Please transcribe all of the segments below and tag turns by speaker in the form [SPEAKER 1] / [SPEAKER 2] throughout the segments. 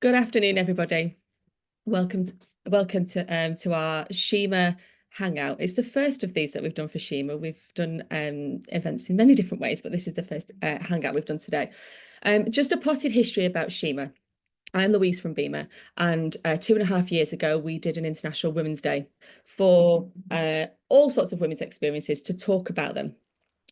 [SPEAKER 1] Good afternoon, everybody. Welcome to our SHIMA Hangout. It's the first of these that we've done for SHIMA. We've done events in many different ways, but this is the first Hangout we've done today. Just a potted history about SHIMA. I'm Louise from BIMA, and 2.5 years ago, we did an International Women's Day for all sorts of women's experiences to talk about them.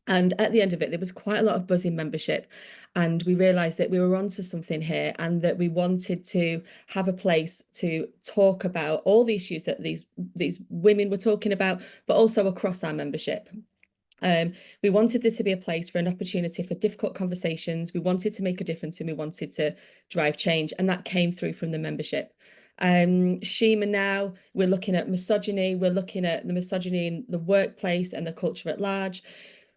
[SPEAKER 1] And at the end of it, there was quite a lot of buzz in membership. And we realised that we were onto something here and that we wanted to have a place to talk about all the issues that these women were talking about, but also across our membership. We wanted there to be a place for an opportunity for difficult conversations. We wanted to make a difference and we wanted to drive change. And that came through from the membership. SHIMA now, we're looking at misogyny. We're looking at the misogyny in the workplace and the culture at large.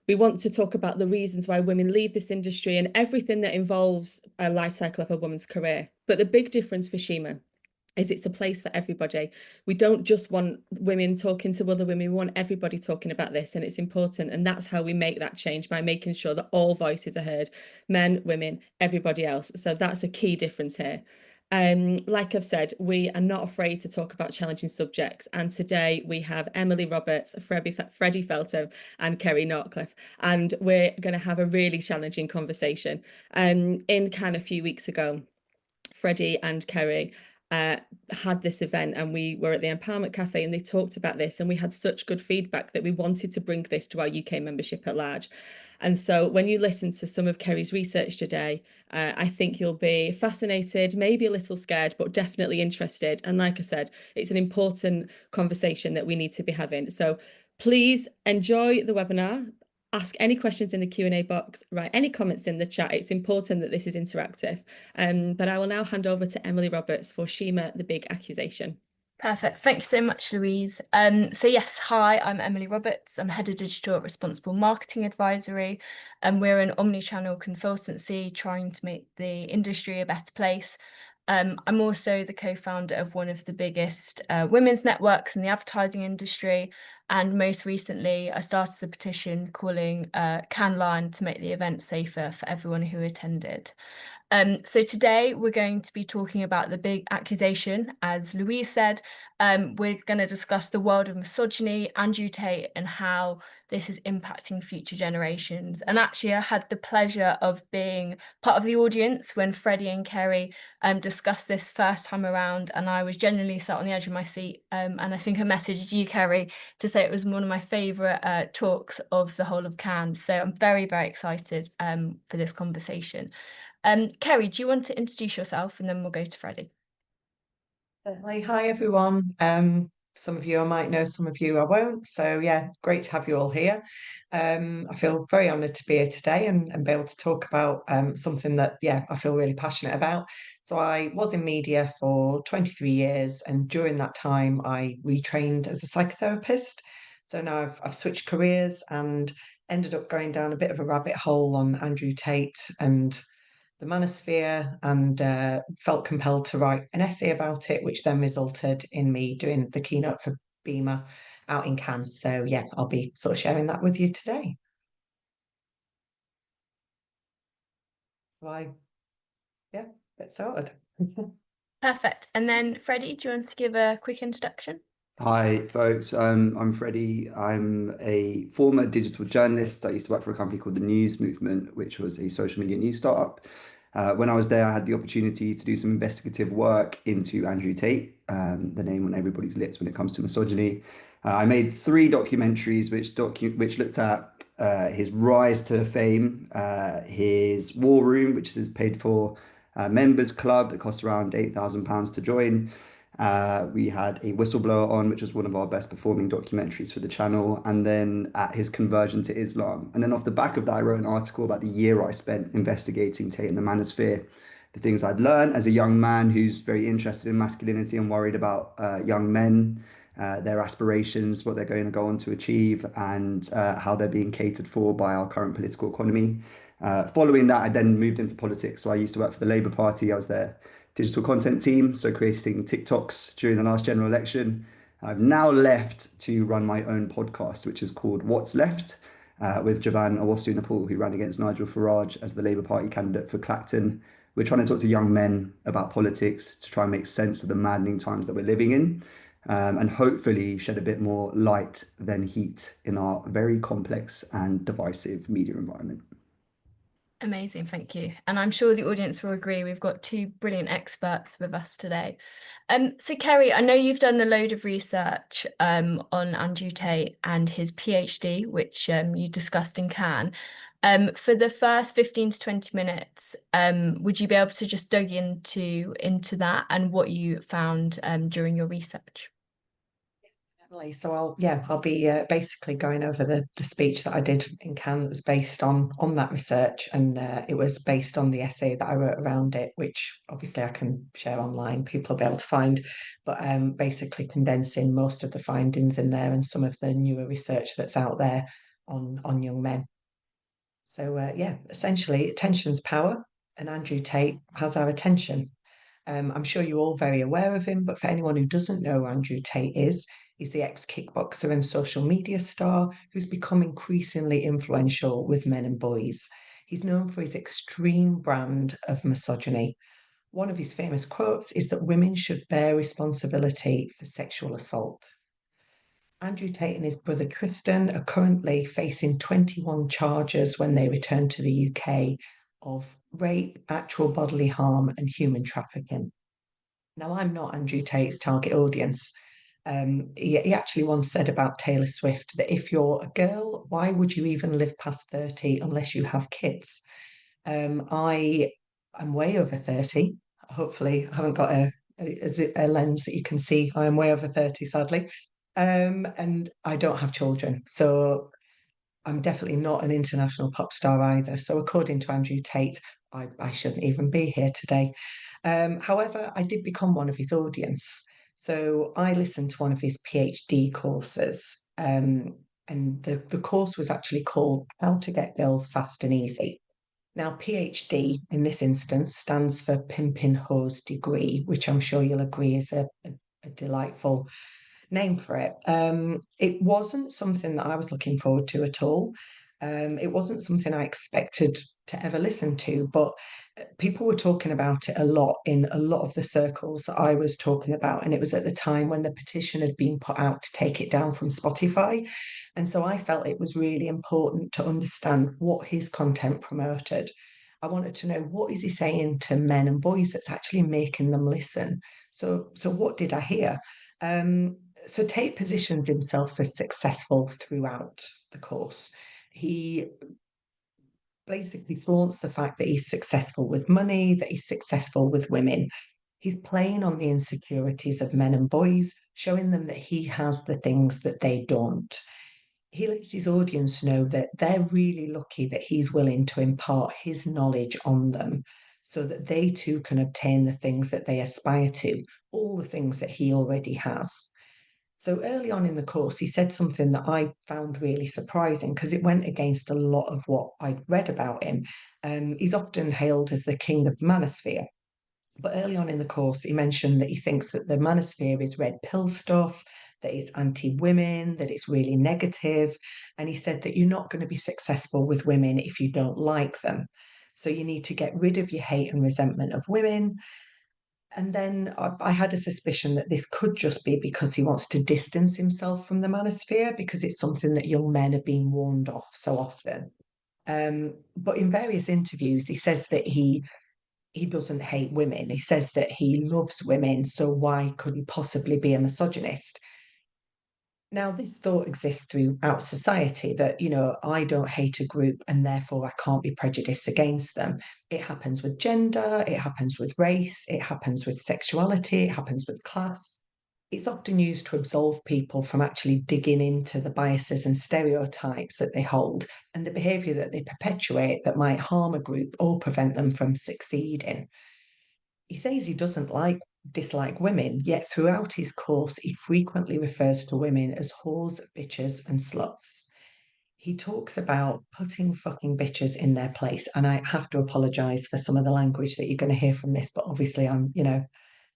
[SPEAKER 1] We want to talk about the reasons why women leave this industry and everything that involves a life cycle of a woman's career. But the big difference for SHIMA is it's a place for everybody. We don't just want women talking to other women, we want everybody talking about this, and it's important. And that's how we make that change, by making sure that all voices are heard, men, women, everybody else. So that's a key difference here. Like I've said, we are not afraid to talk about challenging subjects. And today we have Emily Roberts, Freddie Feltham and Kerry Nortcliffe. And we're going to have a really challenging conversation. In Cannes a few weeks ago, Freddie and Kerry had this event and we were at the Empowerment Cafe and they talked about this, and we had such good feedback that we wanted to bring this to our UK membership at large. And so when you listen to some of Kerry's research today, I think you'll be fascinated, maybe a little scared, but definitely interested. And like I said, it's an important conversation that we need to be having. So please enjoy the webinar. Ask any questions in the Q&A box, write any comments in the chat. It's important that this is interactive. But I will now hand over to Emily Roberts for SHIMA, the Big Accusation.
[SPEAKER 2] Perfect. Thank you so much, Louise. So yes, hi, I'm Emily Roberts. I'm Head of Digital at Responsible Marketing Advisory, and we're an omni-channel consultancy trying to make the industry a better place. I'm also the co-founder of one of the biggest women's networks in the advertising industry. And most recently, I started the petition calling Cannes Lion to make the event safer for everyone who attended. So today we're going to be talking about the big accusation. As Louise said, we're going to discuss the world of misogyny, Andrew Tate, and how this is impacting future generations. And actually, I had the pleasure of being part of the audience when Freddie and Kerry discussed this first time around, and I was genuinely sat on the edge of my seat. And I think I messaged you, Kerry, to say it was one of my favourite talks of the whole of Cannes. So I'm very, very excited for this conversation. Kerry, do you want to introduce yourself and then we'll go to Freddie?
[SPEAKER 3] Certainly. Hi, everyone. Some of you I might know, some of you I won't. So yeah, great to have you all here. I feel very honoured to be here today and be able to talk about something that, I feel really passionate about. So I was in media for 23 years, and during that time I retrained as a psychotherapist. So now I've switched careers and ended up going down a bit of a rabbit hole on Andrew Tate and the manosphere, and felt compelled to write an essay about it, which then resulted in me doing the keynote for BIMA out in Cannes. So yeah, I'll be sort of sharing that with you today. Get started.
[SPEAKER 2] Perfect. And then Freddie, do you want to give a quick introduction?
[SPEAKER 4] Hi, folks. I'm Freddie. I'm a former digital journalist. I used to work for a company called The News Movement, which was a social media news startup. When I was there, I had the opportunity to do some investigative work into Andrew Tate, the name on everybody's lips when it comes to misogyny. I made 3 documentaries which looked at his rise to fame, his war room, which is his paid-for members club that costs around £8,000 to join. We had a whistleblower on, which was one of our best performing documentaries for the channel, and then at his conversion to Islam. And then off the back of that, I wrote an article about the year I spent investigating Tate and the manosphere, the things I'd learned as a young man who's very interested in masculinity and worried about young men, their aspirations, what they're going to go on to achieve, and how they're being catered for by our current political economy. Following that, I then moved into politics. So I used to work for the Labour Party. I was their digital content team, so creating TikToks during the last general election. I've now left to run my own podcast, which is called What's Left, with Javan Owusu-Nepal, who ran against Nigel Farage as the Labour Party candidate for Clacton. We're trying to talk to young men about politics to try and make sense of the maddening times that we're living in, and hopefully shed a bit more light than heat in our very complex and divisive media environment.
[SPEAKER 2] Amazing, thank you. And I'm sure the audience will agree, we've got two brilliant experts with us today. So Kerry, I know you've done a load of research on Andrew Tate and his PhD, which you discussed in Cannes. For the first 15 to 20 minutes, would you be able to just dig into that and what you found during your research?
[SPEAKER 3] So I'll be basically going over the speech that I did in Cannes that was based on that research, and it was based on the essay that I wrote around it, which obviously I can share online. People will be able to find, but basically condensing most of the findings in there and some of the newer research that's out there on young men. So essentially, attention's power, and Andrew Tate has our attention. I'm sure you're all very aware of him, but for anyone who doesn't know who Andrew Tate is, he's the ex-kickboxer and social media star who's become increasingly influential with men and boys. He's known for his extreme brand of misogyny. One of his famous quotes is that women should bear responsibility for sexual assault. Andrew Tate and his brother Tristan are currently facing 21 charges when they return to the UK of rape, actual bodily harm, and human trafficking. Now, I'm not Andrew Tate's target audience. He actually once said about Taylor Swift that if you're a girl, why would you even live past 30 unless you have kids? I am way over 30. Hopefully, I haven't got a lens that you can see. I am way over 30, sadly. And I don't have children. So I'm definitely not an international pop star either. So according to Andrew Tate, I shouldn't even be here today. However, I did become one of his audience. So I listened to one of his PhD courses. And the course was actually called How to Get Girls Fast and Easy. Now, PhD in this instance stands for Pimpin' Hose Degree, which I'm sure you'll agree is a delightful name for it. It wasn't something that I was looking forward to at all. It wasn't something I expected to ever listen to, but people were talking about it a lot in a lot of the circles that I was talking about. And it was at the time when the petition had been put out to take it down from Spotify. And so I felt it was really important to understand what his content promoted. I wanted to know, what is he saying to men and boys that's actually making them listen? So what did I hear? So Tate positions himself as successful throughout the course. He basically flaunts the fact that he's successful with money, that he's successful with women. He's playing on the insecurities of men and boys, showing them that he has the things that they don't. He lets his audience know that they're really lucky that he's willing to impart his knowledge on them so that they too can obtain the things that they aspire to, all the things that he already has. So early on in the course, he said something that I found really surprising because it went against a lot of what I'd read about him. He's often hailed as the king of the manosphere. But early on in the course, he mentioned that he thinks that the manosphere is red pill stuff, that it's anti-women, that it's really negative. And he said that you're not going to be successful with women if you don't like them. So you need to get rid of your hate and resentment of women. And then I had a suspicion that this could just be because he wants to distance himself from the manosphere because it's something that young men are being warned off so often. But in various interviews, he says that he doesn't hate women. He says that he loves women, so why could he possibly be a misogynist? Now, this thought exists throughout society that, I don't hate a group and therefore I can't be prejudiced against them. It happens with gender, it happens with race, it happens with sexuality, it happens with class. It's often used to absolve people from actually digging into the biases and stereotypes that they hold and the behaviour that they perpetuate that might harm a group or prevent them from succeeding. He says he doesn't dislike women, yet throughout his course, he frequently refers to women as whores, bitches, and sluts. He talks about putting fucking bitches in their place, and I have to apologise for some of the language that you're going to hear from this, but obviously I'm,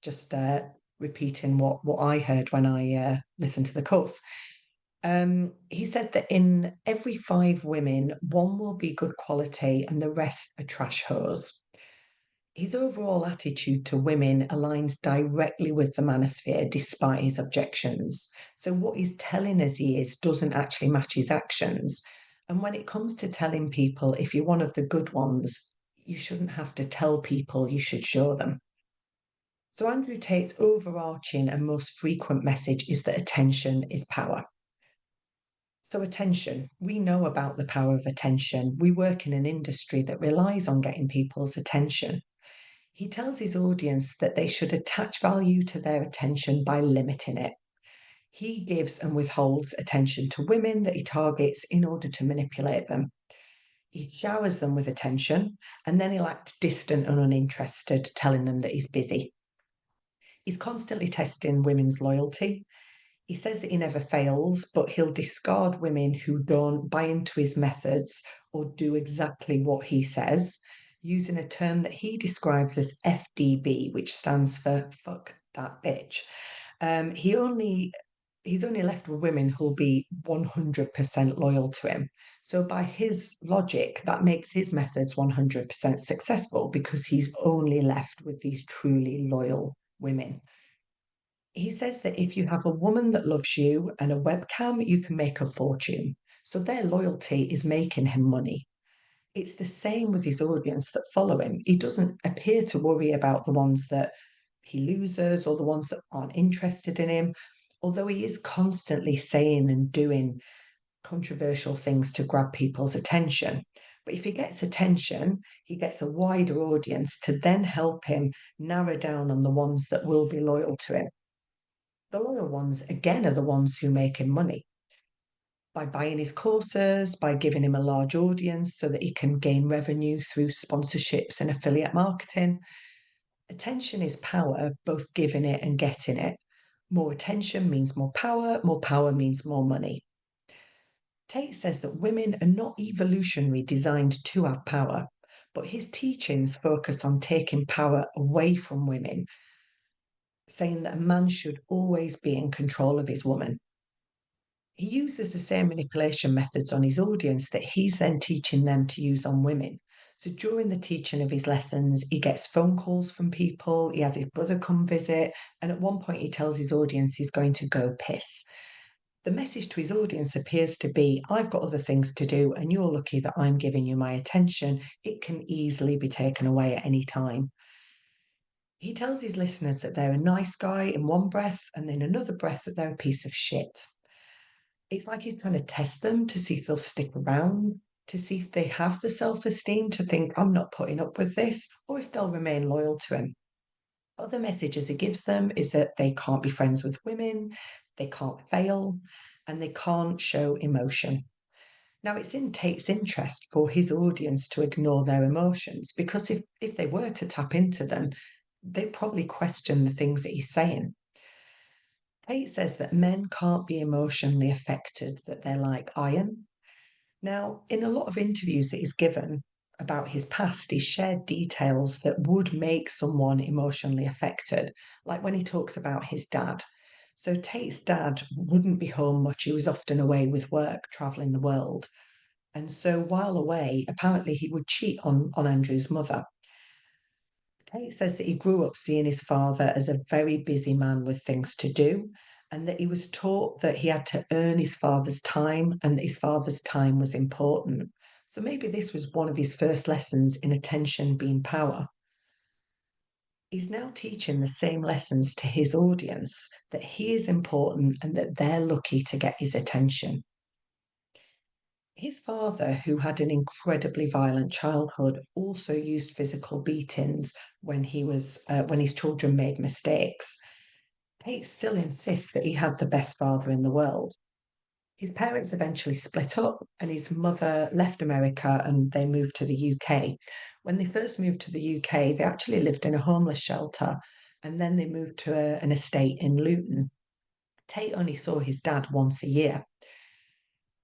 [SPEAKER 3] just repeating what I heard when I listened to the course. He said that in every 5 women, one will be good quality and the rest are trash hose. His overall attitude to women aligns directly with the manosphere despite his objections. So, what he's telling us he is doesn't actually match his actions. And when it comes to telling people if you're one of the good ones, you shouldn't have to tell people, you should show them. So, Andrew Tate's overarching and most frequent message is that attention is power. So, attention, we know about the power of attention. We work in an industry that relies on getting people's attention. He tells his audience that they should attach value to their attention by limiting it. He gives and withholds attention to women that he targets in order to manipulate them. He showers them with attention and then he'll act distant and uninterested, telling them that he's busy. He's constantly testing women's loyalty. He says that he never fails, but he'll discard women who don't buy into his methods or do exactly what he says, using a term that he describes as FDB, which stands for fuck that bitch. He's only left with women who'll be 100% loyal to him. So by his logic, that makes his methods 100% successful because he's only left with these truly loyal women. He says that if you have a woman that loves you and a webcam, you can make a fortune. So their loyalty is making him money. It's the same with his audience that follow him. He doesn't appear to worry about the ones that he loses or the ones that aren't interested in him, although he is constantly saying and doing controversial things to grab people's attention. But if he gets attention, he gets a wider audience to then help him narrow down on the ones that will be loyal to him. The loyal ones, again, are the ones who make him money by buying his courses, by giving him a large audience so that he can gain revenue through sponsorships and affiliate marketing. Attention is power, both giving it and getting it. More attention means more power means more money. Tate says that women are not evolutionarily designed to have power, but his teachings focus on taking power away from women, saying that a man should always be in control of his woman. He uses the same manipulation methods on his audience that he's then teaching them to use on women. So during the teaching of his lessons, he gets phone calls from people, he has his brother come visit, and at one point he tells his audience he's going to go piss. The message to his audience appears to be, I've got other things to do, and you're lucky that I'm giving you my attention. It can easily be taken away at any time. He tells his listeners that they're a nice guy in one breath, and then another breath that they're a piece of shit. It's like he's trying to test them to see if they'll stick around, to see if they have the self-esteem to think, I'm not putting up with this, or if they'll remain loyal to him. Other messages he gives them is that they can't be friends with women, they can't fail, and they can't show emotion. Now, it's in Tate's interest for his audience to ignore their emotions because if they were to tap into them, they'd probably question the things that he's saying. Tate says that men can't be emotionally affected, that they're like iron. Now, in a lot of interviews that he's given about his past, he's shared details that would make someone emotionally affected, like when he talks about his dad. So Tate's dad wouldn't be home much. He was often away with work, traveling the world. And so while away, apparently he would cheat on Andrew's mother. Tate says that he grew up seeing his father as a very busy man with things to do, and that he was taught that he had to earn his father's time and that his father's time was important. So maybe this was one of his first lessons in attention being power. He's now teaching the same lessons to his audience, that he is important and that they're lucky to get his attention. His father, who had an incredibly violent childhood, also used physical beatings when his children made mistakes. Tate still insists that he had the best father in the world. His parents eventually split up, and his mother left America and they moved to the UK. When they first moved to the UK, they actually lived in a homeless shelter, and then they moved to an estate in Luton. Tate only saw his dad once a year.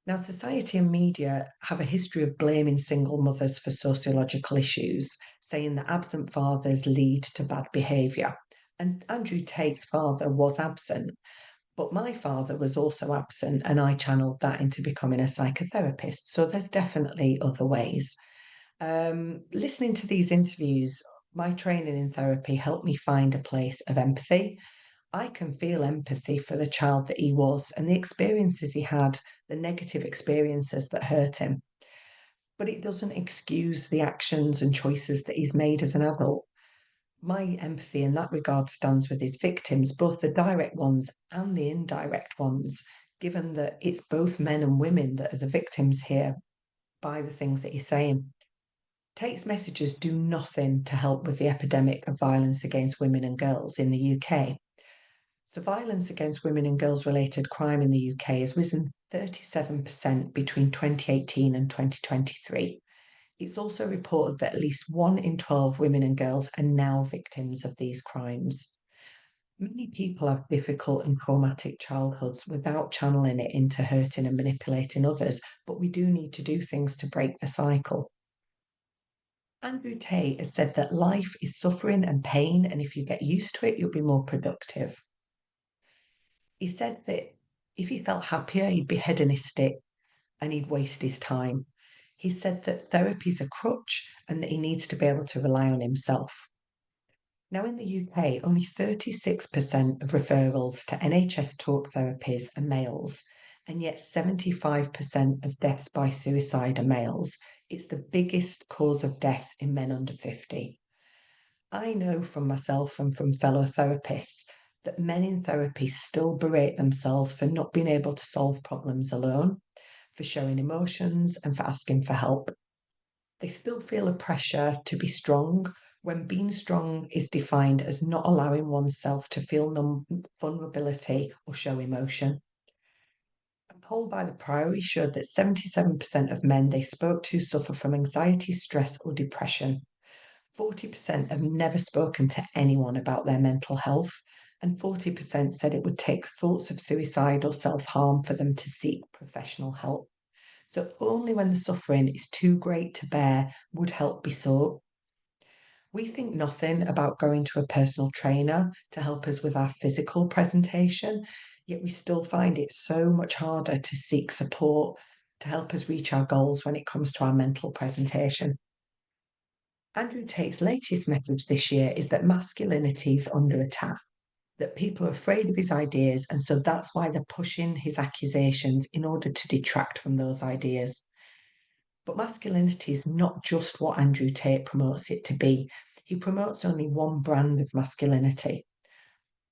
[SPEAKER 3] Now, society and media have a history of blaming single mothers for sociological issues, saying that absent fathers lead to bad behaviour. And Andrew Tate's father was absent, But my father was also absent, and I channeled that into becoming a psychotherapist. So there's definitely other ways. Listening to these interviews, my training in therapy helped me find a place of empathy. I can feel empathy for the child that he was and the experiences he had, the negative experiences that hurt him. But it doesn't excuse the actions and choices that he's made as an adult. My empathy in that regard stands with his victims, both the direct ones and the indirect ones, given that it's both men and women that are the victims here by the things that he's saying. Tate's messages do nothing to help with the epidemic of violence against women and girls in the UK. So, violence against women and girls related crime in the UK has risen 37% between 2018 and 2023. It's also reported that at least 1 in 12 women and girls are now victims of these crimes. Many people have difficult and traumatic childhoods without channeling it into hurting and manipulating others, but we do need to do things to break the cycle. Andrew Tate has said that life is suffering and pain, and if you get used to it, you'll be more productive. He said that if he felt happier, he'd be hedonistic and he'd waste his time. He said that therapy's a crutch and that he needs to be able to rely on himself. Now, in the UK, only 36% of referrals to NHS talk therapies are males, and yet 75% of deaths by suicide are males. It's the biggest cause of death in men under 50. I know from myself and from fellow therapists that men in therapy still berate themselves for not being able to solve problems alone, for showing emotions, and for asking for help. They still feel a pressure to be strong when being strong is defined as not allowing oneself to feel vulnerability or show emotion. A poll by the Priory showed that 77% of men they spoke to suffer from anxiety, stress, or depression. 40% have never spoken to anyone about their mental health, and 40% said it would take thoughts of suicide or self-harm for them to seek professional help. So only when the suffering is too great to bear would help be sought. We think nothing about going to a personal trainer to help us with our physical presentation, yet we still find it so much harder to seek support to help us reach our goals when it comes to our mental presentation. Andrew Tate's latest message this year is that masculinity is under attack, that people are afraid of his ideas, and so that's why they're pushing his accusations in order to detract from those ideas. But masculinity is not just what Andrew Tate promotes it to be. He promotes only one brand of masculinity.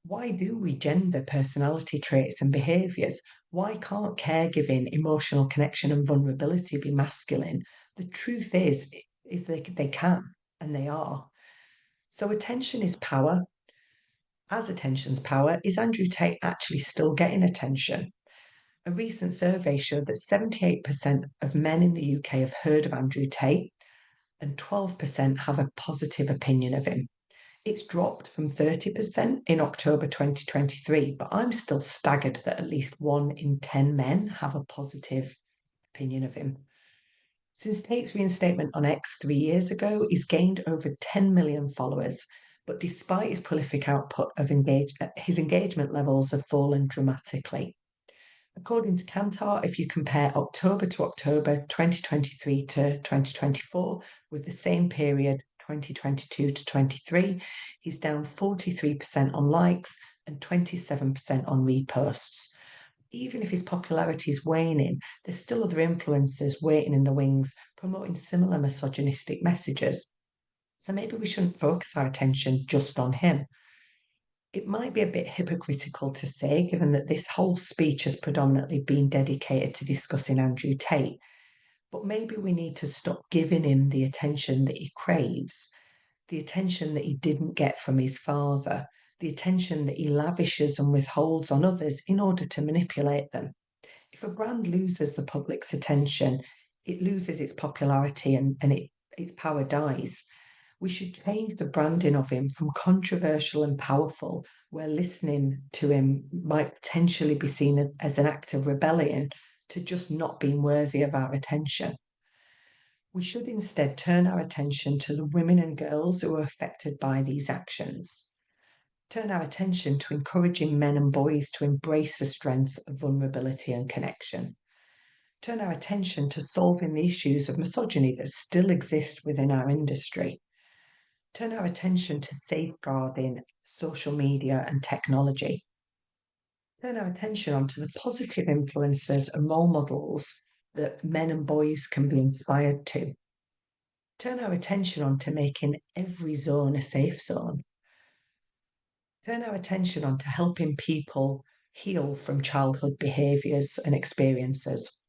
[SPEAKER 3] Why do we gender personality traits and behaviours? Why can't caregiving, emotional connection, and vulnerability be masculine? The truth is they can, and they are. So attention is power. As attention's power, is Andrew Tate actually still getting attention? A recent survey showed that 78% of men in the UK have heard of Andrew Tate, and 12% have a positive opinion of him. It's dropped from 30% in October 2023, but I'm still staggered that at least 1 in 10 men have a positive opinion of him. Since Tate's reinstatement on X 3 years ago, he's gained over 10 million followers, but despite his prolific output of his engagement levels have fallen dramatically. According to Kantar, if you compare October to October 2023 to 2024 with the same period 2022 to 23, he's down 43% on likes and 27% on reposts. Even if his popularity is waning, there's still other influencers waiting in the wings promoting similar misogynistic messages. So maybe we shouldn't focus our attention just on him. It might be a bit hypocritical to say, given that this whole speech has predominantly been dedicated to discussing Andrew Tate, but maybe we need to stop giving him the attention that he craves, the attention that he didn't get from his father, the attention that he lavishes and withholds on others in order to manipulate them. If a brand loses the public's attention, it loses its popularity and its power dies. We should change the branding of him from controversial and powerful, where listening to him might potentially be seen as an act of rebellion, to just not being worthy of our attention. We should instead turn our attention to the women and girls who are affected by these actions, Turn our attention to encouraging men and boys to embrace the strength of vulnerability and connection. Turn our attention to solving the issues of misogyny that still exist within our industry. Turn our attention to safeguarding social media and technology. Turn our attention onto the positive influences and role models that men and boys can be inspired to. Turn our attention onto making every zone a safe zone. Turn our attention onto helping people heal from childhood behaviours and experiences.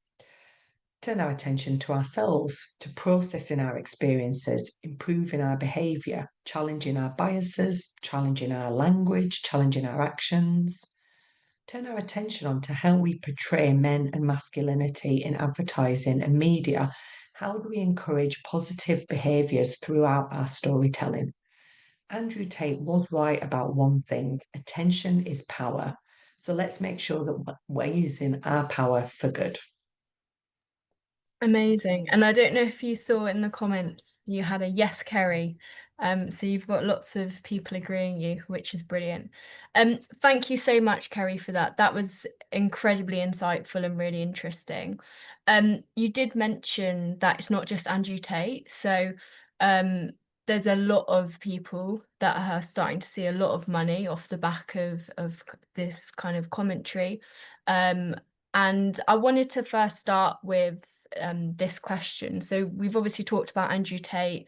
[SPEAKER 3] Turn our attention to ourselves, to processing our experiences, improving our behaviour, challenging our biases, challenging our language, challenging our actions. Turn our attention onto how we portray men and masculinity in advertising and media. How do we encourage positive behaviours throughout our storytelling? Andrew Tate was right about one thing: attention is power. So let's make sure that we're using our power for good.
[SPEAKER 2] Amazing. And I don't know if you saw in the comments, you had a yes, Kerry. So you've got lots of people agreeing you, which is brilliant. Thank you so much, Kerry, for that. That was incredibly insightful and really interesting. You did mention that it's not just Andrew Tate. So there's a lot of people that are starting to see a lot of money off the back of this kind of commentary. And I wanted to first start with this question. So we've obviously talked about Andrew Tate,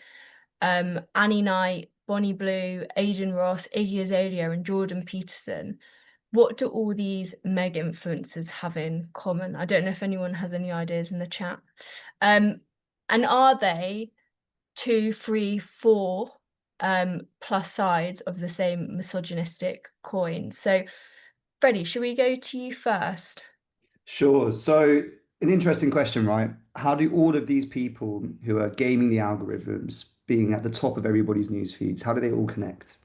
[SPEAKER 2] Annie Knight, Bonnie Blue, Aidan Ross, Iggy Azalea, and Jordan Peterson. What do all these mega influencers have in common? I don't know if anyone has any ideas in the chat. And are they 2, 3, 4 plus sides of the same misogynistic coin? So, Freddie, should we go to you first?
[SPEAKER 4] Sure. So, an interesting question, right? How do all of these people who are gaming the algorithms, being at the top of everybody's news feeds, how do they all connect?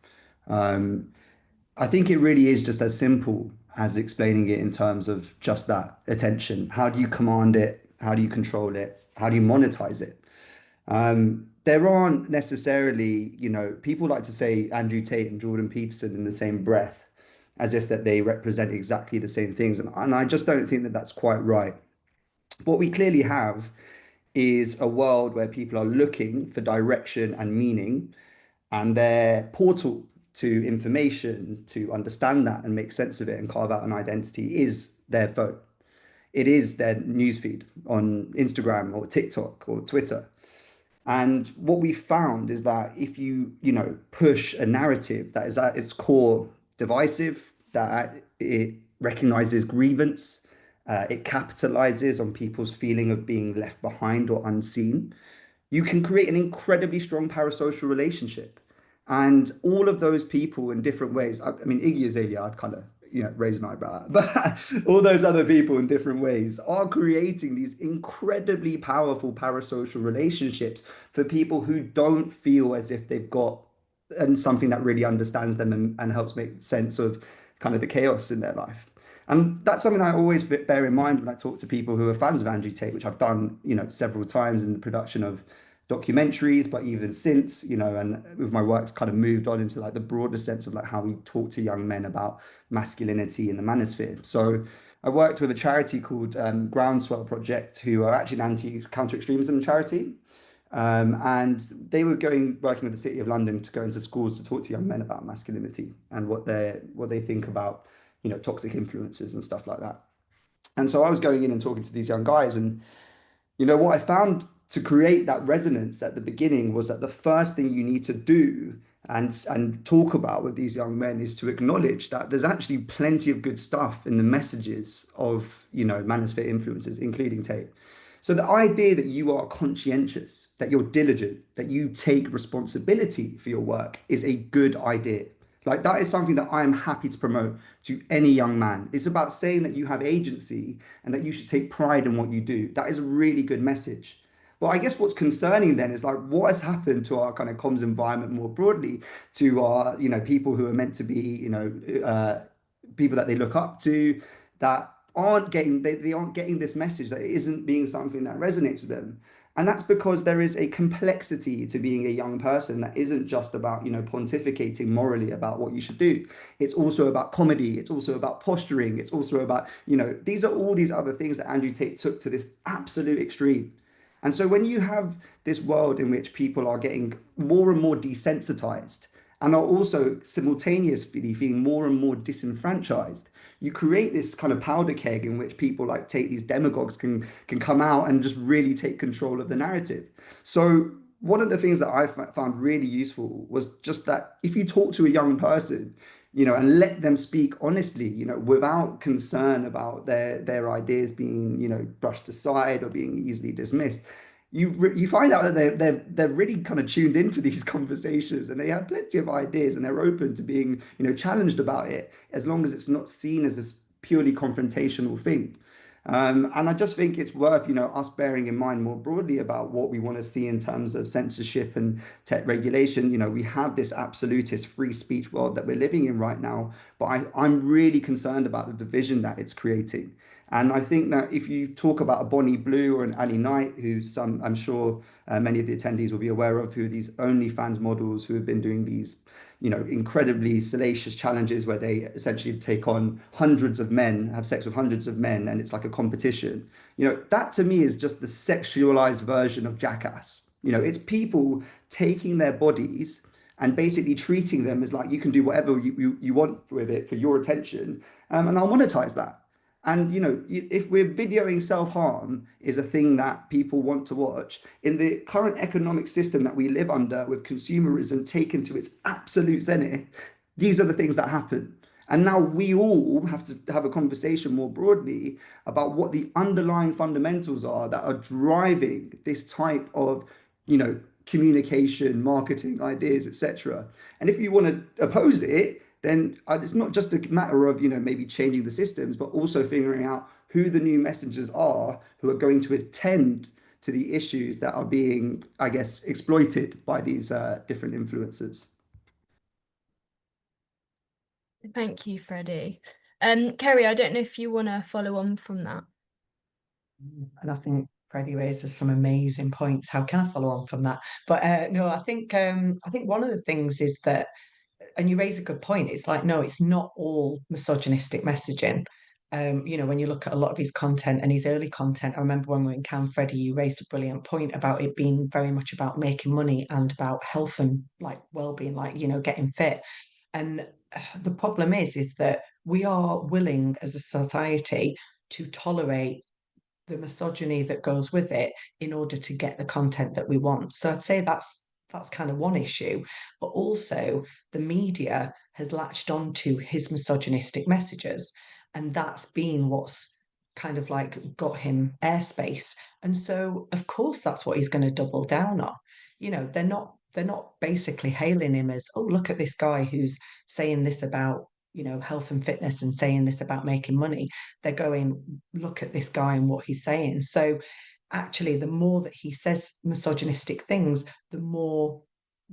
[SPEAKER 4] I think it really is just as simple as explaining it in terms of just that attention. How do you command it? How do you control it? How do you monetize it? There aren't necessarily, people like to say Andrew Tate and Jordan Peterson in the same breath, as if that they represent exactly the same things. And I just don't think that that's quite right. What we clearly have is a world where people are looking for direction and meaning, and their portal to information to understand that and make sense of it and carve out an identity is their phone. It is their newsfeed on Instagram or TikTok or Twitter. And what we found is that if you push a narrative that is at its core divisive, that it recognizes grievance, it capitalizes on people's feeling of being left behind or unseen, you can create an incredibly strong parasocial relationship. And all of those people in different ways, I mean, Iggy Azalea, I'd kind of, raise an eyebrow at, but all those other people in different ways are creating these incredibly powerful parasocial relationships for people who don't feel as if they've got and something that really understands them and helps make sense of kind of the chaos in their life. And that's something I always bear in mind when I talk to people who are fans of Andrew Tate, which I've done, several times in the production of documentaries, but even since, and with my work's kind of moved on into like the broader sense of like how we talk to young men about masculinity in the manosphere. So I worked with a charity called Groundswell Project, who are actually an anti-counter-extremism charity. And they were working with the City of London to go into schools to talk to young men about masculinity and what they think about, toxic influences and stuff like that. And so I was going in and talking to these young guys, and what I found to create that resonance at the beginning was that the first thing you need to do and talk about with these young men is to acknowledge that there's actually plenty of good stuff in the messages of, manosphere influences, including Tate. So the idea that you are conscientious, that you're diligent, that you take responsibility for your work is a good idea. Like that is something that I am happy to promote to any young man. It's about saying that you have agency and that you should take pride in what you do. That is a really good message. But I guess what's concerning then is like what has happened to our kind of comms environment more broadly, to our, people who are meant to be, people that they look up to, that aren't getting they aren't getting this message, that it isn't being something that resonates with them. And that's because there is a complexity to being a young person that isn't just about, pontificating morally about what you should do. It's also about comedy. It's also about posturing. It's also about, these are all these other things that Andrew Tate took to this absolute extreme. And so when you have this world in which people are getting more and more desensitized and are also simultaneously feeling more and more disenfranchised, you create this kind of powder keg in which people like take these demagogues can come out and just really take control of the narrative. So one of the things that I found really useful was just that if you talk to a young person, and let them speak honestly, without concern about their ideas being, brushed aside or being easily dismissed, you find out that they're really kind of tuned into these conversations, and they have plenty of ideas, and they're open to being, challenged about it, as long as it's not seen as this purely confrontational thing. And I just think it's worth, us bearing in mind more broadly about what we want to see in terms of censorship and tech regulation. We have this absolutist free speech world that we're living in right now, but I'm really concerned about the division that it's creating. And I think that if you talk about a Bonnie Blue or an Ali Knight, who's I'm sure many of the attendees will be aware of, who are these OnlyFans models who have been doing these incredibly salacious challenges where they essentially take on hundreds of men, have sex with hundreds of men, and it's like a competition. That to me is just the sexualized version of Jackass. It's people taking their bodies and basically treating them as like you can do whatever you want with it for your attention, and I'll monetize that. And if we're videoing self-harm is a thing that people want to watch, in the current economic system that we live under, with consumerism taken to its absolute zenith, these are the things that happen. And now we all have to have a conversation more broadly about what the underlying fundamentals are that are driving this type of, communication, marketing, ideas, etc. And if you want to oppose it, then it's not just a matter of, maybe changing the systems, but also figuring out who the new messengers are who are going to attend to the issues that are being, I guess, exploited by these different influencers.
[SPEAKER 2] Thank you, Freddie. Kerry, I don't know if you want to follow on from that.
[SPEAKER 3] And I think Freddie raises some amazing points. How can I follow on from that? But no, I think one of the things is that, and you raise a good point. It's like, no, it's not all misogynistic messaging. When you look at a lot of his content and his early content, I remember when we were in Cannes, Freddie, you raised a brilliant point about it being very much about making money and about health and like well-being, like, getting fit. And the problem is that we are willing as a society to tolerate the misogyny that goes with it in order to get the content that we want. So I'd say that's kind of one issue, but also the media has latched on to his misogynistic messages, and that's been what's kind of like got him airspace. And so of course that's what he's going to double down on. They're not basically hailing him as, oh, look at this guy who's saying this about health and fitness and saying this about making money. They're going, look at this guy and what he's saying. So actually, the more that he says misogynistic things, the more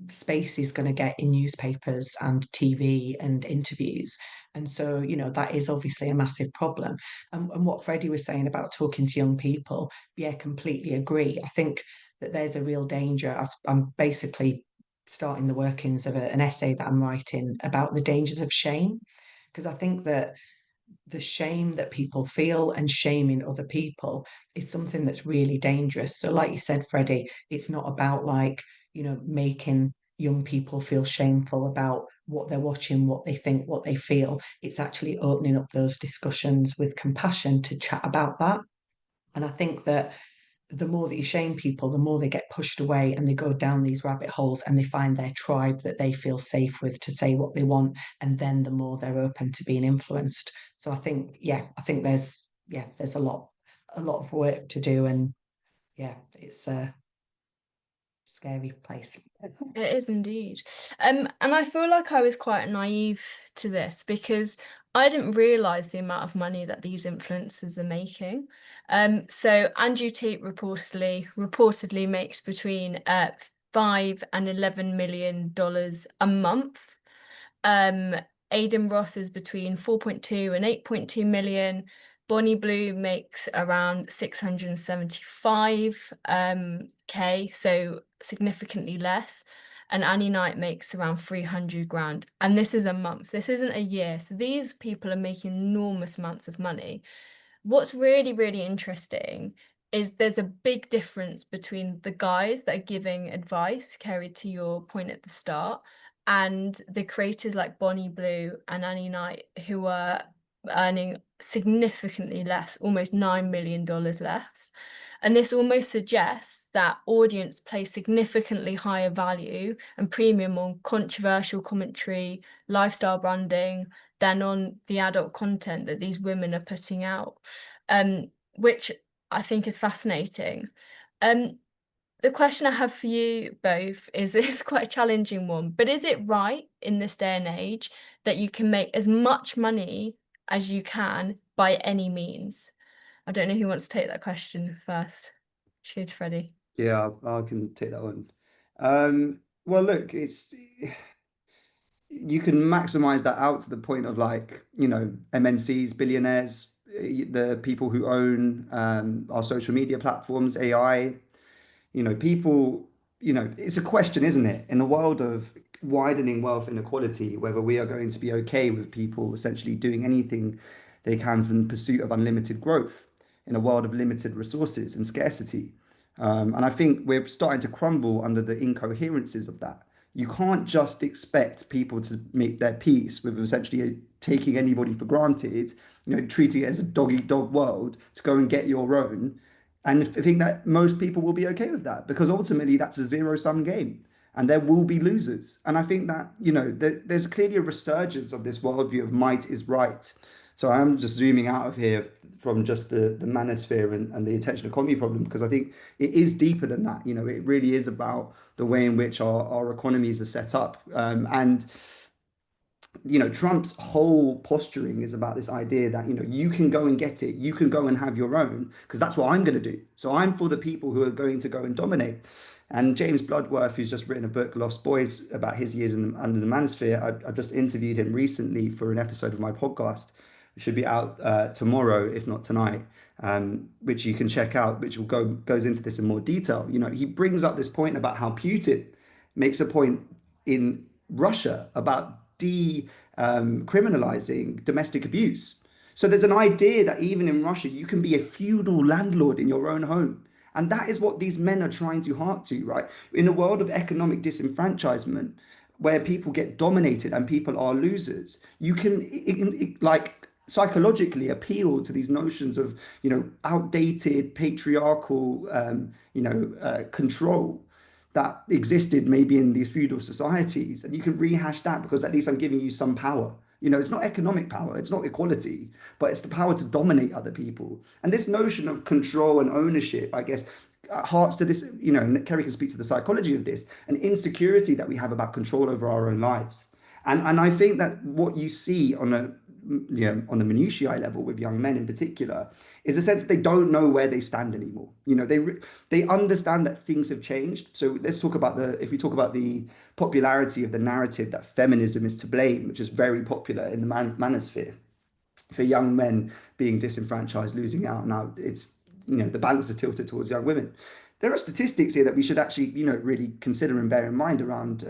[SPEAKER 3] space he's going to get in newspapers and TV and interviews. And so, that is obviously a massive problem. And what Freddie was saying about talking to young people, yeah, completely agree. I think that there's a real danger. I'm basically starting the workings of an essay that I'm writing about the dangers of shame, because I think that the shame that people feel and shaming other people is something that's really dangerous. So like you said, Freddie, it's not about like, making young people feel shameful about what they're watching, what they think, what they feel. It's actually opening up those discussions with compassion to chat about that. And I think that the more that you shame people, the more they get pushed away and they go down these rabbit holes and they find their tribe that they feel safe with to say what they want. And then the more they're open to being influenced. So I think there's a lot of work to do. And yeah, it's a scary place.
[SPEAKER 2] It is indeed. And I feel like I was quite naive to this because I didn't realise the amount of money that these influencers are making. So Andrew Tate reportedly makes between $5 and $11 million a month. Aidan Ross is between 4.2 and 8.2 million. Bonnie Blue makes around 675 K, so significantly less. And Annie Knight makes around 300 grand. And this is a month. This isn't a year. So these people are making enormous amounts of money. What's really, really interesting is there's a big difference between the guys that are giving advice, Kerry, to your point at the start, and the creators like Bonnie Blue and Annie Knight, who are earning significantly less, almost $9 million less. And this almost suggests that audience place significantly higher value and premium on controversial commentary, lifestyle branding, than on the adult content that these women are putting out, which I think is fascinating. The question I have for you both is it's quite a challenging one, but is it right in this day and age that you can make as much money as you can by any means? I don't know who wants to take that question first. Shoot, Freddie.
[SPEAKER 4] Yeah, I can take that one. Well, look, it's you can maximize that out to the point of like, MNCs, billionaires, the people who own our social media platforms, AI, people, it's a question, isn't it? In the world of widening wealth inequality, whether we are going to be okay with people essentially doing anything they can in pursuit of unlimited growth in a world of limited resources and scarcity. And I think we're starting to crumble under the incoherences of that. You can't just expect people to make their peace with essentially taking anybody for granted, treating it as a dog eat dog world to go and get your own. And I think that most people will be okay with that because ultimately that's a zero-sum game and there will be losers. And I think that, there's clearly a resurgence of this worldview of might is right. So I'm just zooming out of here from just the manosphere and the attention economy problem because I think it is deeper than that. It really is about the way in which our economies are set up. And Trump's whole posturing is about this idea that, you can go and get it, you can go and have your own, because that's what I'm going to do. So I'm for the people who are going to go and dominate. And James Bloodworth, who's just written a book, Lost Boys, about his years under the manosphere, I've just interviewed him recently for an episode of my podcast. It should be out tomorrow, if not tonight, which you can check out, which goes into this in more detail. He brings up this point about how Putin makes a point in Russia about decriminalizing domestic abuse. So there's an idea that even in Russia, you can be a feudal landlord in your own home. And that is what these men are trying to hark to, right? In a world of economic disenfranchisement, where people get dominated and people are losers, you can like psychologically appeal to these notions of, outdated patriarchal, control that existed maybe in these feudal societies, and you can rehash that because at least I'm giving you some power. It's not economic power, it's not equality, but it's the power to dominate other people. And this notion of control and ownership, I guess, hearts to this, and Kerry can speak to the psychology of this, an insecurity that we have about control over our own lives. And I think that what you see on on the minutiae level with young men in particular is a sense that they don't know where they stand anymore. They understand that things have changed. So let's talk about if we talk about the popularity of the narrative that feminism is to blame, which is very popular in the manosphere for young men being disenfranchised, losing out. Now it's, the balance is tilted towards young women. There are statistics here that we should actually, really consider and bear in mind around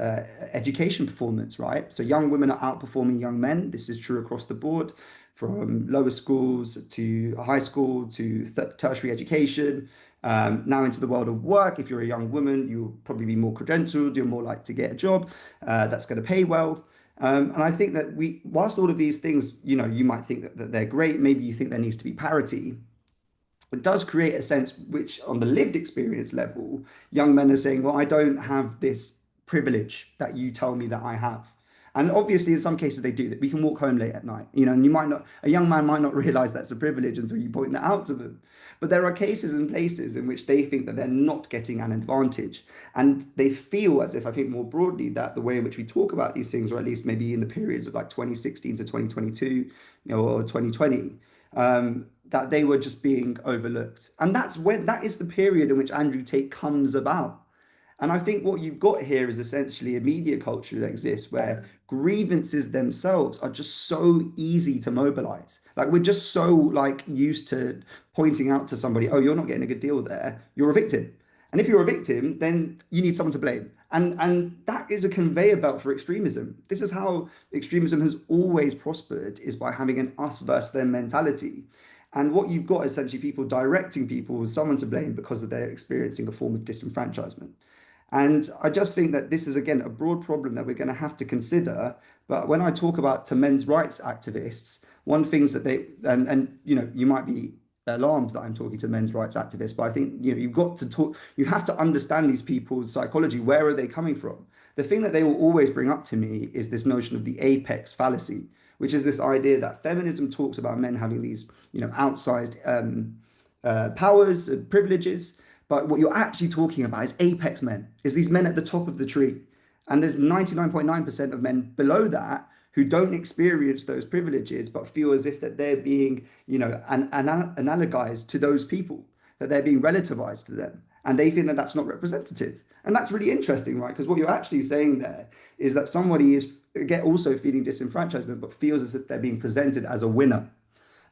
[SPEAKER 4] education performance, right? So young women are outperforming young men. This is true across the board, from lower schools to high school to tertiary education. Now into the world of work, if you're a young woman, you'll probably be more credentialed, you're more likely to get a job that's going to pay well. And I think that whilst all of these things, you might think that they're great, maybe you think there needs to be parity. It does create a sense which, on the lived experience level, young men are saying, well, I don't have this privilege that you tell me that I have. And obviously, in some cases, they do that. We can walk home late at night, and a young man might not realize that's a privilege until you point that out to them. But there are cases and places in which they think that they're not getting an advantage. And they feel as if, I think more broadly, that the way in which we talk about these things, or at least maybe in the periods of like 2016 to 2022, or 2020, that they were just being overlooked. And that is the period in which Andrew Tate comes about. And I think what you've got here is essentially a media culture that exists where grievances themselves are just so easy to mobilize. Like we're just so like used to pointing out to somebody, oh, you're not getting a good deal there, you're a victim. And if you're a victim, then you need someone to blame. And that is a conveyor belt for extremism. This is how extremism has always prospered, is by having an us versus them mentality. And what you've got is essentially people directing people with someone to blame because of they're experiencing a form of disenfranchisement. And I just think that this is, again, a broad problem that we're going to have to consider. But when I talk about to men's rights activists, one things that they, and you know, you might be alarmed that I'm talking to men's rights activists, but I think, you know, you've got to talk, you have to understand these people's psychology. Where are they coming from? The thing that they will always bring up to me is this notion of the apex fallacy, which is this idea that feminism talks about men having these, you know, outsized powers and privileges. But what you're actually talking about is apex men, is these men at the top of the tree. And there's 99.9% of men below that who don't experience those privileges, but feel as if that they're being, you know, analogized to those people, that they're being relativized to them. And they think that that's not representative. And that's really interesting, right? Because what you're actually saying there is that somebody is also feeling disenfranchisement, but feels as if they're being presented as a winner.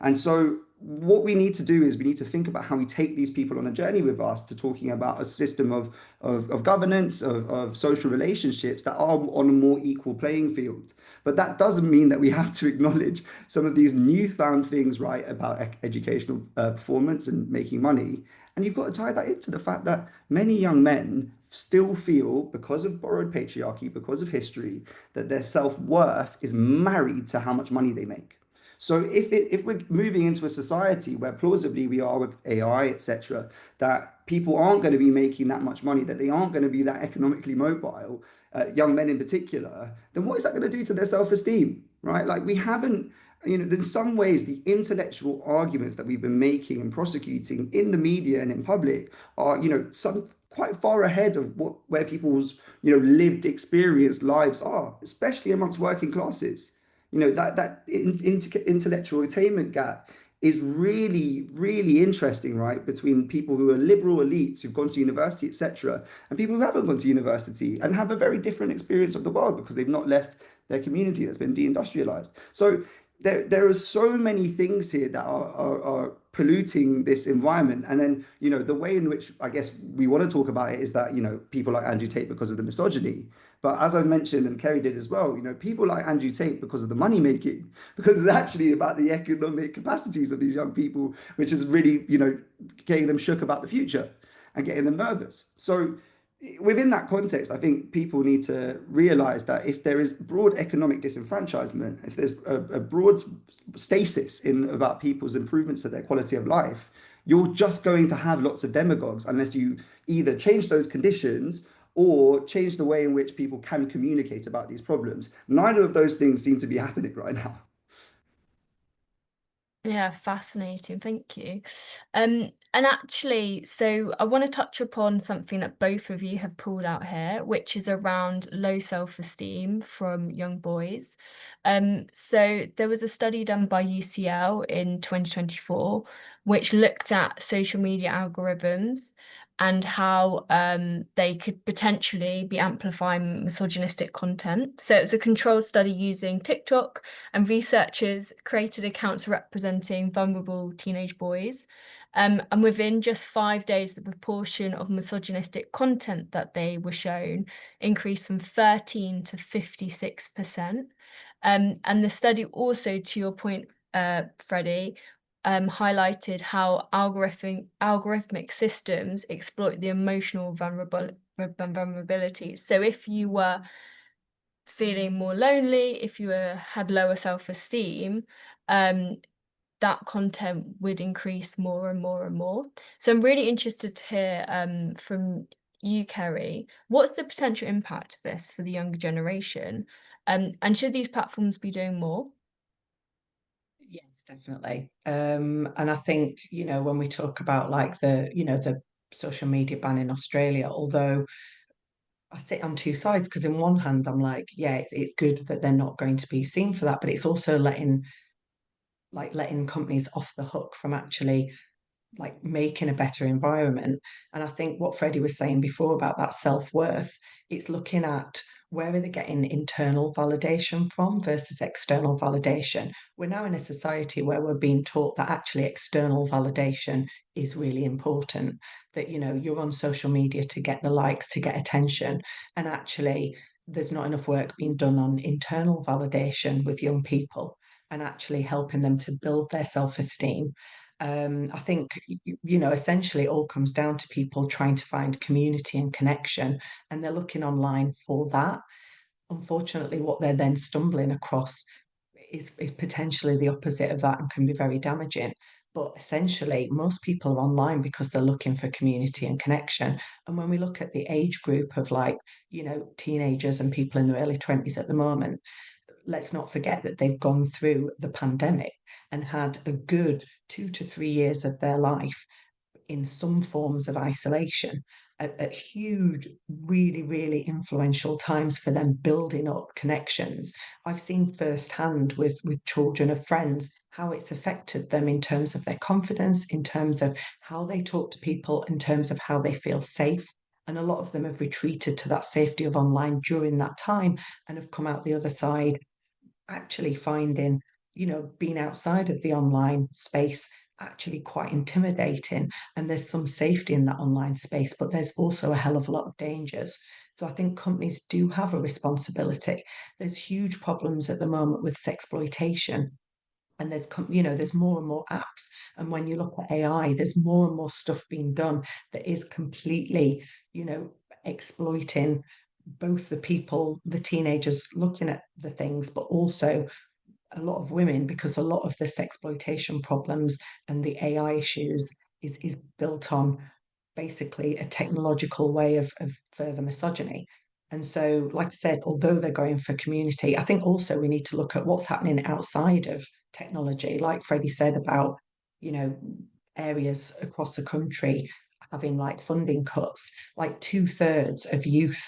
[SPEAKER 4] And so what we need to do is we need to think about how we take these people on a journey with us to talking about a system of governance, of social relationships that are on a more equal playing field. But that doesn't mean that we have to acknowledge some of these newfound things, right, about educational performance and making money. And you've got to tie that into the fact that many young men still feel, because of borrowed patriarchy, because of history, that their self-worth is married to how much money they make. So if we're moving into a society where plausibly we are with AI, etc., that people aren't going to be making that much money, that they aren't going to be that economically mobile, young men in particular, then what is that going to do to their self-esteem, right? Like we haven't, you know, in some ways, the intellectual arguments that we've been making and prosecuting in the media and in public are, you know, some quite far ahead of where people's, you know, lived experienced lives are, especially amongst working classes. You know, that intellectual attainment gap is really, really interesting, right? Between people who are liberal elites who've gone to university, etc., and people who haven't gone to university and have a very different experience of the world because they've not left their community that's been deindustrialized. So there are so many things here that are polluting this environment. And then, you know, the way in which I guess we want to talk about it is that, you know, people like Andrew Tate because of the misogyny. But as I mentioned, and Kerry did as well, you know, people like Andrew Tate because of the money making, because it's actually about the economic capacities of these young people, which is really, you know, getting them shook about the future and getting them nervous. So within that context, I think people need to realize that if there is broad economic disenfranchisement, if there's a broad stasis in about people's improvements to their quality of life, you're just going to have lots of demagogues unless you either change those conditions or change the way in which people can communicate about these problems. Neither of those things seem to be happening right now.
[SPEAKER 2] Yeah, fascinating. Thank you. And actually, so I want to touch upon something that both of you have pulled out here, which is around low self-esteem from young boys. So there was a study done by UCL in 2024, which looked at social media algorithms and how they could potentially be amplifying misogynistic content. So it's a controlled study using TikTok, and researchers created accounts representing vulnerable teenage boys. And within just 5 days, the proportion of misogynistic content that they were shown increased from 13 to 56%. And the study also, to your point, Freddie, highlighted how algorithmic systems exploit the emotional vulnerabilities. So if you were feeling more lonely, if you had lower self-esteem, that content would increase more and more and more. So I'm really interested to hear from you, Kerry, what's the potential impact of this for the younger generation? And should these platforms be doing more?
[SPEAKER 3] Yes, definitely. And I think, you know, when we talk about like the social media ban in Australia, although I sit on two sides because in one hand I'm like, yeah, it's good that they're not going to be seen for that, but it's also letting companies off the hook from actually like making a better environment. And I think what Freddie was saying before about that self-worth, it's looking at where are they getting internal validation from versus external validation. We're now in a society where we're being taught that actually external validation is really important, that, you know, you're on social media to get the likes, to get attention. And actually, there's not enough work being done on internal validation with young people and actually helping them to build their self-esteem. I think, you know, essentially it all comes down to people trying to find community and connection, and they're looking online for that. Unfortunately, what they're then stumbling across is potentially the opposite of that and can be very damaging. But essentially, most people are online because they're looking for community and connection. And when we look at the age group of, like, you know, teenagers and people in their early 20s at the moment, let's not forget that they've gone through the pandemic and had a good 2 to 3 years of their life in some forms of isolation at huge, really, really influential times for them building up connections. I've seen firsthand with children of friends how it's affected them in terms of their confidence, in terms of how they talk to people, in terms of how they feel safe. And a lot of them have retreated to that safety of online during that time and have come out the other side actually finding, you know, being outside of the online space actually quite intimidating. And there's some safety in that online space, but there's also a hell of a lot of dangers. So I think companies do have a responsibility. There's huge problems at the moment with sexploitation. And there's, you know, there's more and more apps. And when you look at AI, there's more and more stuff being done that is completely, you know, exploiting both the people, the teenagers looking at the things, but also a lot of women, because a lot of this exploitation problems and the AI issues is built on basically a technological way of further misogyny. And so, like I said, although they're going for community, I think also we need to look at what's happening outside of technology. Like Freddie said about, you know, areas across the country having like funding cuts, like 2/3 of youth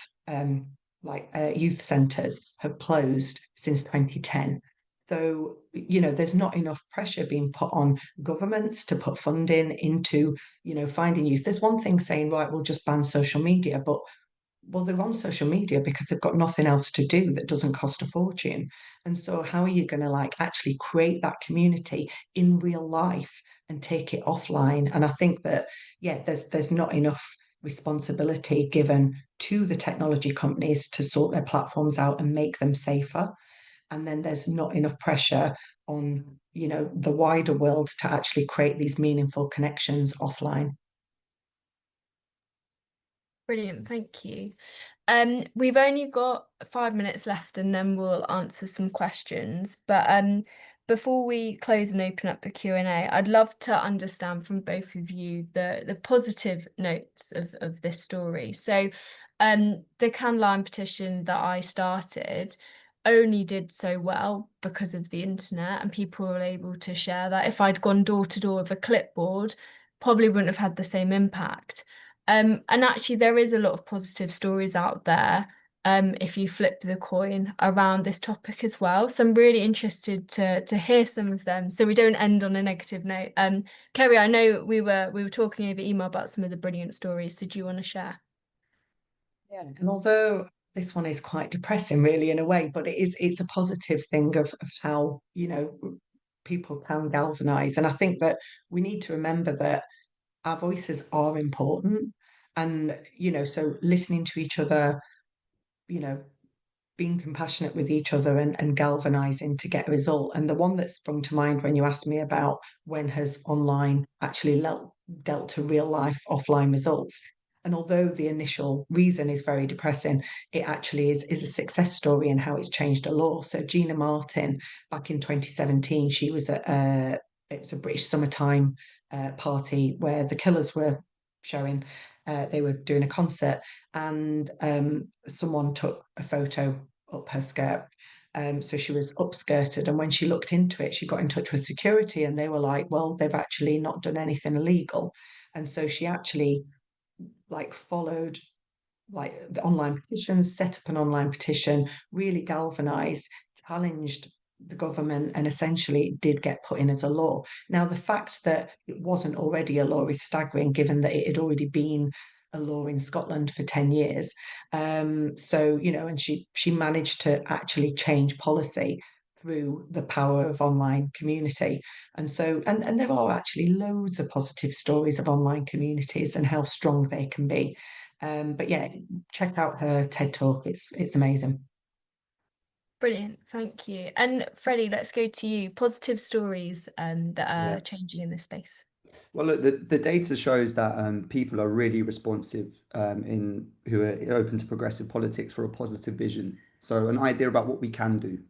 [SPEAKER 3] youth centres have closed since 2010. So, you know, there's not enough pressure being put on governments to put funding into, you know, finding youth. There's one thing saying, right, we'll just ban social media, but well, they're on social media because they've got nothing else to do that doesn't cost a fortune. And so how are you going to like actually create that community in real life and take it offline? And I think that, yeah, there's not enough responsibility given to the technology companies to sort their platforms out and make them safer. And then there's not enough pressure on, you know, the wider world to actually create these meaningful connections offline.
[SPEAKER 2] Brilliant, thank you. We've only got 5 minutes left and then we'll answer some questions. But before we close and open up the Q&A, I'd love to understand from both of you the positive notes of this story. So the Can Line petition that I started only did so well because of the internet and people were able to share that. If I'd gone door to door with a clipboard, probably wouldn't have had the same impact. And actually, there is a lot of positive stories out there, if you flip the coin around this topic as well. So I'm really interested to hear some of them, so we don't end on a negative note. Kerry, I know we were talking over email about some of the brilliant stories. So do you want to share?
[SPEAKER 3] Yeah, and although this one is quite depressing, really, in a way, but it's a positive thing of how, you know, people can galvanize. And I think that we need to remember that our voices are important. And, you know, so listening to each other, you know, being compassionate with each other and galvanizing to get a result. And the one that sprung to mind when you asked me about when has online actually dealt to real life offline results. And although the initial reason is very depressing, it actually is a success story in how it's changed a law. So Gina Martin, back in 2017, she was at it was a British summertime party where the Killers were showing. They were doing a concert, and someone took a photo up her skirt. So she was upskirted, and when she looked into it, she got in touch with security, and they were like, "Well, they've actually not done anything illegal." And so she actually like followed like the online petitions, set up an online petition, really galvanized, challenged the government, and essentially it did get put in as a law. Now, the fact that it wasn't already a law is staggering, given that it had already been a law in Scotland for 10 years. So, and she managed to actually change policy through the power of online community. And so, and there are actually loads of positive stories of online communities and how strong they can be. But yeah, check out her TED talk. It's amazing.
[SPEAKER 2] Brilliant, thank you. And Freddie, let's go to you. Positive stories that
[SPEAKER 4] Yeah.
[SPEAKER 2] are changing in this space.
[SPEAKER 4] Well, look, the data shows that people are really responsive in who are open to progressive politics for a positive vision. So an idea about what we can do.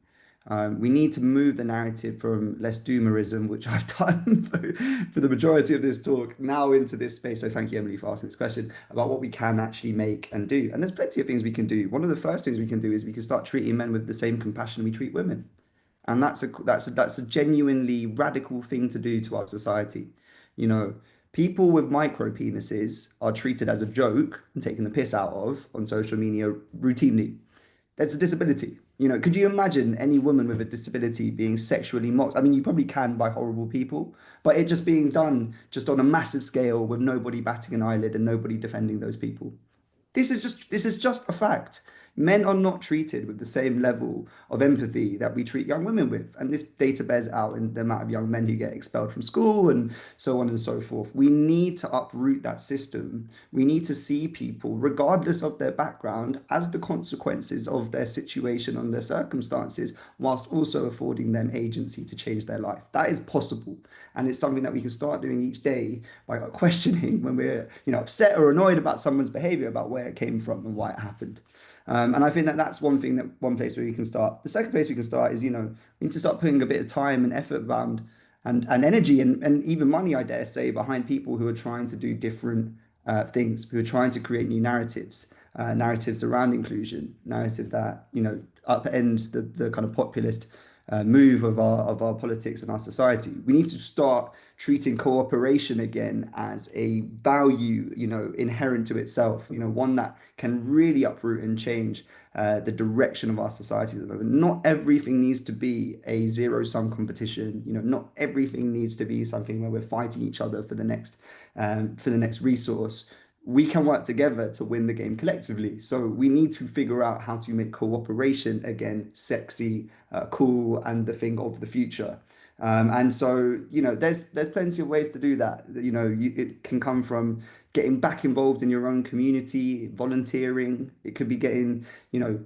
[SPEAKER 4] We need to move the narrative from less doomerism, which I've done for the majority of this talk, now into this space. So thank you, Emily, for asking this question about what we can actually make and do. And there's plenty of things we can do. One of the first things we can do is we can start treating men with the same compassion we treat women. And that's a genuinely radical thing to do to our society. You know, people with micro penises are treated as a joke and taken the piss out of on social media routinely. That's a disability. Could you imagine any woman with a disability being sexually mocked? I mean, you probably can by horrible people, but it just being done just on a massive scale with nobody batting an eyelid and nobody defending those people. This is just a fact. Men are not treated with the same level of empathy that we treat young women with. And this data bears out in the amount of young men who get expelled from school and so on and so forth. We need to uproot that system. We need to see people, regardless of their background, as the consequences of their situation and their circumstances, whilst also affording them agency to change their life. That is possible. And it's something that we can start doing each day by questioning when we're, upset or annoyed about someone's behavior, about where it came from and why it happened. And I think that that's one place where we can start. The second place we can start is, we need to start putting a bit of time and effort around and energy and even money, I dare say, behind people who are trying to do different things, who are trying to create new narratives, narratives around inclusion, narratives that, upend the kind of populist move of our politics and our society. We need to start treating cooperation again as a value, inherent to itself, one that can really uproot and change the direction of our society at the moment. Not everything needs to be a zero-sum competition. Not everything needs to be something where we're fighting each other for the next resource. We can work together to win the game collectively. So we need to figure out how to make cooperation again sexy, cool, and the thing of the future. And so, there's plenty of ways to do that. It can come from getting back involved in your own community, volunteering. It could be getting,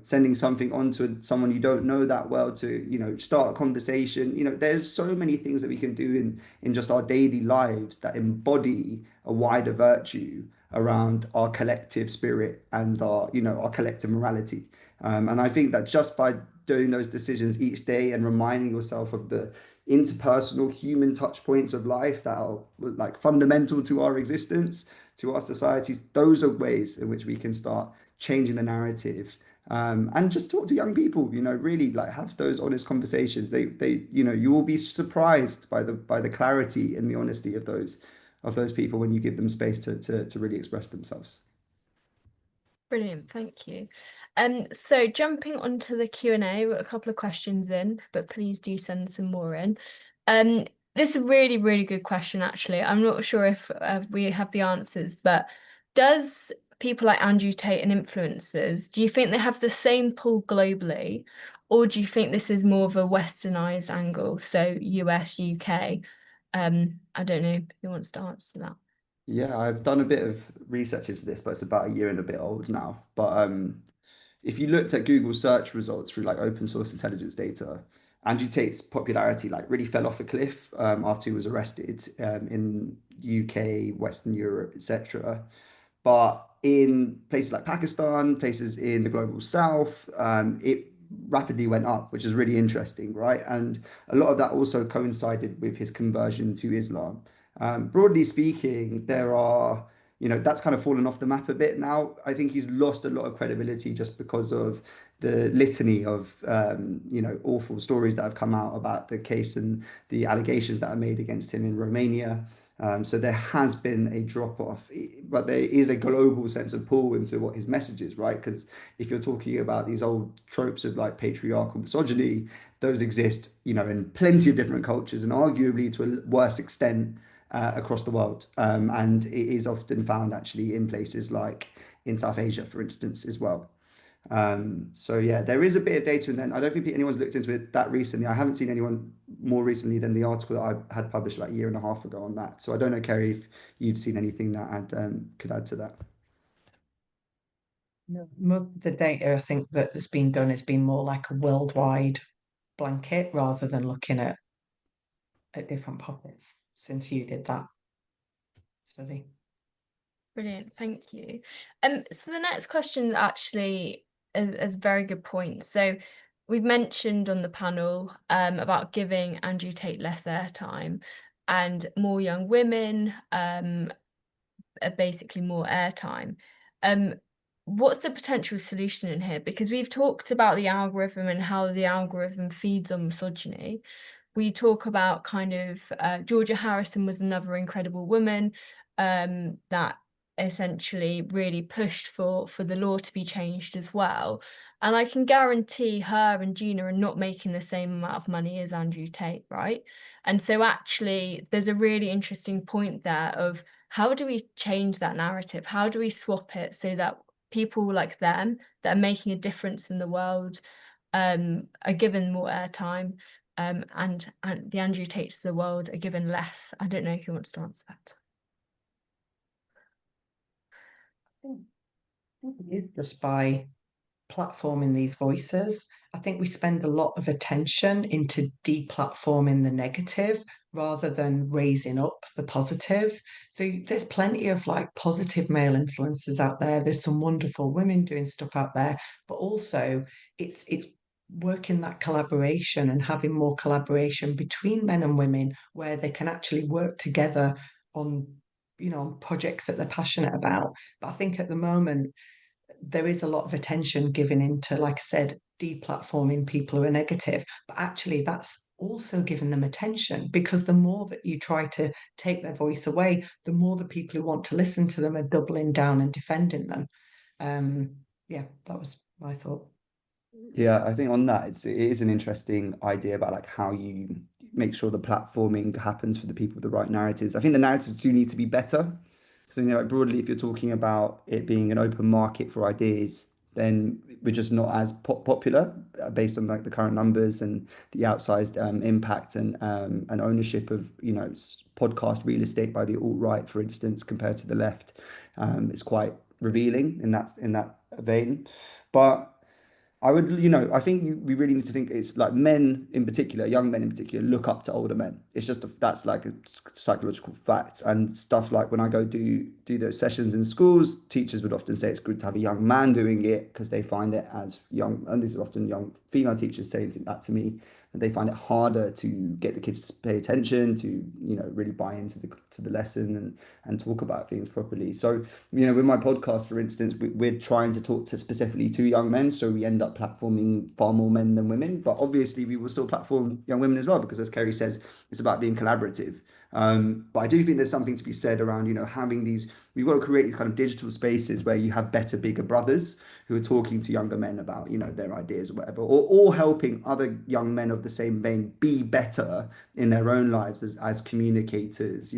[SPEAKER 4] sending something on to someone you don't know that well to, start a conversation. There's so many things that we can do in just our daily lives that embody a wider virtue around our collective spirit and our collective morality. And I think that just by doing those decisions each day and reminding yourself of the interpersonal human touch points of life that are like fundamental to our existence, to our societies, those are ways in which we can start changing the narrative. And just talk to young people, really like have those honest conversations. You will be surprised by the clarity and the honesty of those people when you give them space to really express themselves.
[SPEAKER 2] Brilliant, thank you. So jumping onto the Q&A, we've got a couple of questions in, but please do send some more in. This is a really, really good question, actually. I'm not sure if we have the answers, but does people like Andrew Tate and influencers, do you think they have the same pull globally, or do you think this is more of a westernized angle, so US, UK? I don't know who wants to answer that.
[SPEAKER 4] Yeah, I've done a bit of research into this, but it's about a year and a bit old now. But if you looked at Google search results through like open source intelligence data, Andrew Tate's popularity like really fell off a cliff after he was arrested in UK, Western Europe, etc. But in places like Pakistan, places in the global south, it rapidly went up, which is really interesting, right? And a lot of that also coincided with his conversion to Islam. Broadly speaking, that's kind of fallen off the map a bit now. I think he's lost a lot of credibility just because of the litany of, awful stories that have come out about the case and the allegations that are made against him in Romania. So there has been a drop off, but there is a global sense of pull into what his message is, right? Because if you're talking about these old tropes of like patriarchal misogyny, those exist, in plenty of different cultures and arguably to a worse extent across the world. And it is often found actually in places like in South Asia, for instance, as well. So yeah, there is a bit of data, and then I don't think anyone's looked into it that recently. I haven't seen anyone more recently than the article that I had published like a year and a half ago on that. So I don't know, Kerry, if you'd seen anything that could add to that.
[SPEAKER 3] No, the data I think that has been done has been more like a worldwide blanket rather than looking at different pockets since you did that study.
[SPEAKER 2] Brilliant, thank you. So the next question actually is a very good point. So we've mentioned on the panel about giving Andrew Tate less airtime and more young women basically more airtime. What's the potential solution in here? Because we've talked about the algorithm and how the algorithm feeds on misogyny. We talk about kind of Georgia Harrison was another incredible woman that essentially really pushed for the law to be changed as well. And I can guarantee her and Gina are not making the same amount of money as Andrew Tate, right? And so actually there's a really interesting point there of how do we change that narrative? How do we swap it so that people like them that are making a difference in the world are given more airtime and the Andrew Tates of the world are given less? I don't know who wants to answer that.
[SPEAKER 3] I think it is just by platforming these voices. I think we spend a lot of attention into deplatforming the negative rather than raising up the positive. So there's plenty of like positive male influencers out there. There's some wonderful women doing stuff out there, but also it's working that collaboration and having more collaboration between men and women where they can actually work together on projects that they're passionate about. But I think at the moment there is a lot of attention given into, like I said, deplatforming people who are negative, but actually that's also giving them attention because the more that you try to take their voice away, the more the people who want to listen to them are doubling down and defending them. Yeah, that was my thought.
[SPEAKER 4] Yeah, I think on that, it is an interesting idea about like how you make sure the platforming happens for the people with the right narratives. I think the narratives do need to be better. So, like broadly, if you're talking about it being an open market for ideas, then we're just not as popular based on like the current numbers and the outsized impact and ownership of podcast real estate by the alt-right, for instance, compared to the left. It's quite revealing in that vein. But I would, I think we really need to think it's like men in particular, young men in particular, look up to older men. It's just that's like a psychological fact and stuff like when I go do those sessions in schools, teachers would often say it's good to have a young man doing it because they find it as young, and this is often young female teachers saying that to me, that they find it harder to get the kids to pay attention, to really buy into the lesson and talk about things properly. So with my podcast, for instance, we're trying to talk to specifically to young men, so we end up platforming far more men than women. But obviously, we will still platform young women as well because, as Kerry says, it's about being collaborative. But I do think there's something to be said around, having these, we've got to create these kind of digital spaces where you have better, bigger brothers who are talking to younger men about, their ideas or whatever, or helping other young men of the same vein be better in their own lives as communicators,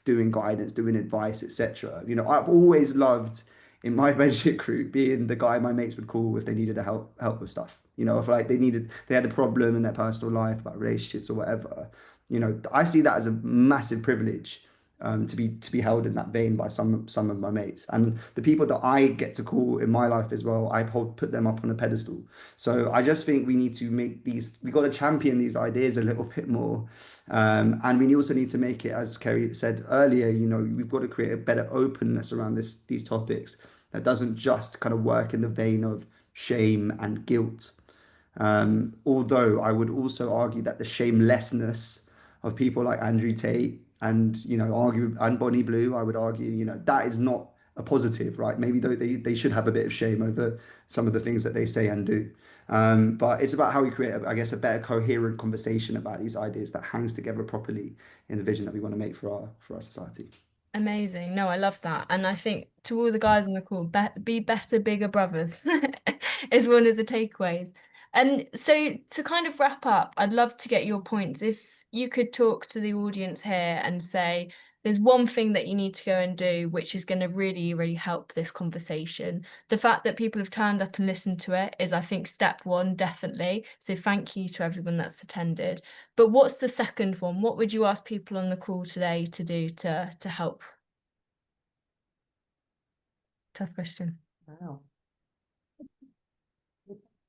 [SPEAKER 4] doing guidance, doing advice, etc. I've always loved in my friendship group being the guy my mates would call if they needed help with stuff. If like they had a problem in their personal life about relationships or whatever. I see that as a massive privilege to be held in that vein by some of my mates, and the people that I get to call in my life as well. Put them up on a pedestal. So I just think we need to we got to champion these ideas a little bit more, and we also need to make it, as Kerry said earlier, we've got to create a better openness around these topics that doesn't just kind of work in the vein of shame and guilt. Although I would also argue that the shamelessness of people like Andrew Tate and argue and Bonnie Blue, I would argue that is not a positive, right? Maybe they should have a bit of shame over some of the things that they say and do. But it's about how we create, I guess, a better coherent conversation about these ideas that hangs together properly in the vision that we want to make for our society.
[SPEAKER 2] Amazing. No, I love that. And I think to all the guys on the call, be better, bigger brothers is one of the takeaways. And so to kind of wrap up, I'd love to get your points. If you could talk to the audience here and say, there's one thing that you need to go and do, which is going to really, really help this conversation. The fact that people have turned up and listened to it is, I think, step one, definitely. So thank you to everyone that's attended. But what's the second one? What would you ask people on the call today to do to help? Tough question.
[SPEAKER 3] Wow.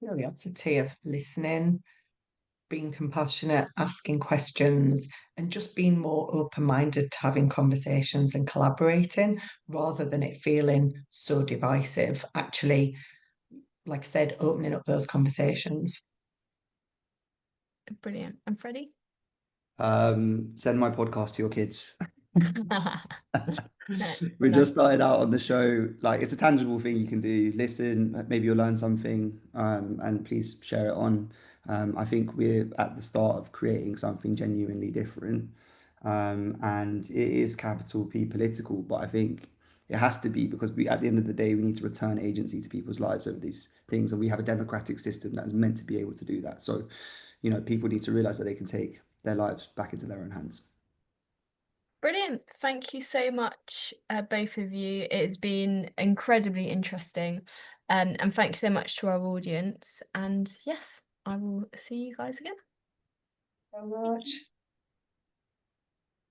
[SPEAKER 3] Curiosity of listening, being compassionate, asking questions, and just being more open-minded to having conversations and collaborating rather than it feeling so divisive. Actually, like I said, opening up those conversations.
[SPEAKER 2] Brilliant. And Freddie?
[SPEAKER 4] Send my podcast to your kids. We
[SPEAKER 2] No.
[SPEAKER 4] just started out on the show. Like, it's a tangible thing you can do. Listen, maybe you'll learn something, and please share it on. I think we're at the start of creating something genuinely different. And it is capital P political, but I think it has to be because at the end of the day, we need to return agency to people's lives over these things, and we have a democratic system that is meant to be able to do that. So, people need to realize that they can take their lives back into their own hands.
[SPEAKER 2] Brilliant. Thank you so much, both of you. It's been incredibly interesting. And thank you so much to our audience. And yes, I will see you guys again.
[SPEAKER 3] So much.